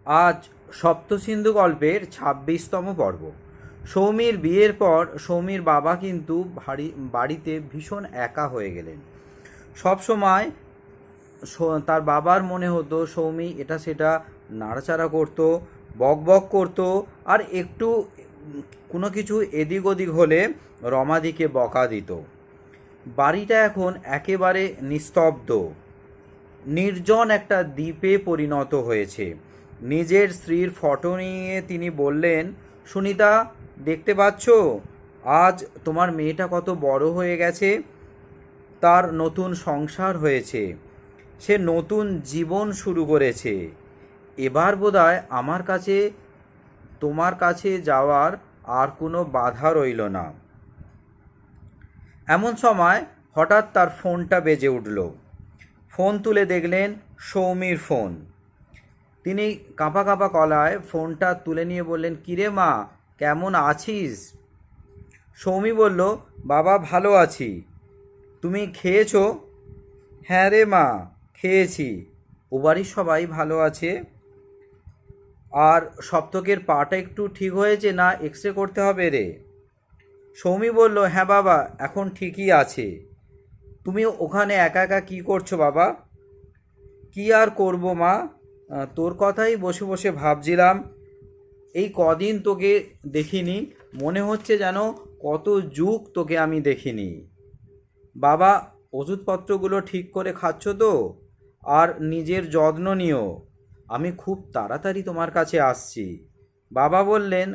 আজ সপ্তসিন্ধু গল্পের ২৬তম পর্ব। সৌমির বিয়ের পর সৌমির বাবা কিন্তু বাড়িতে ভীষণ একা হয়ে গেলেন। সবসময় তার বাবার মনে হতো সৌমি এটা সেটা নাড়াচাড়া করতো, বক বক করতো, আর একটু কোনো কিছু এদিক ওদিক হলে রমাদিকে বকা দিত। বাড়িটা এখন একেবারে নিস্তব্ধ, নির্জন একটা দ্বীপে পরিণত হয়েছে। নিজের স্ত্রীর ফটো নিয়ে তিনি বললেন, সুনিতা, দেখতে পাচ্ছ আজ তোমার মেয়েটা কত বড় হয়ে গেছে, তার নতুন সংসার হয়েছে, সে নতুন জীবন শুরু করেছে। এবার বোধহয় আমার কাছে তোমার কাছে যাওয়ার আর কোনো বাধা রইল না। এমন সময় হঠাৎ তার ফোনটা বেজে উঠল। ফোন তুলে দেখলেন সৌমির ফোন। তিনি কাঁপা কাঁপা গলায় ফোনটা তুলে নিয়ে বললেন, কিরে মা, কেমন আছিস? সৌমি বলল, বাবা ভালো আছি, তুমি খেয়েছো? হ্যাঁ রে মা, খেয়েছি। ও বাড়ির সবাই ভালো আছে? আর সপ্তকের পাটা একটু ঠিক হয়েছে না এক্স রে করতে হবে রে? সৌমি বলল, হ্যাঁ বাবা, এখন ঠিকই আছে। তুমি ওখানে একা একা কী করছো বাবা? কি আর করব মা, তোর কথাই বসে বসে ভাবছিলাম। এই কদিন তোকে দেখিনি, মনে হচ্ছে যেন কত যুগ তোকে আমি দেখিনি। বাবা, ওষুধপত্রগুলো ঠিক করে খাচ্ছ তো? আর নিজের যত্ন নিও, আমি খুব তাড়াতাড়ি তোমার কাছে আসছি। বাবা বললেন,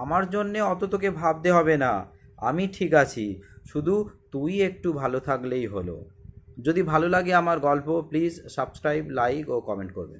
আমার জন্যে অত তোকে ভাবতে হবে না, আমি ঠিক আছি, শুধু তুই একটু ভালো থাকলেই হলো। যদি ভালো লাগে আমার গল্প, প্লিজ সাবস্ক্রাইব, লাইক ও কমেন্ট করবেন।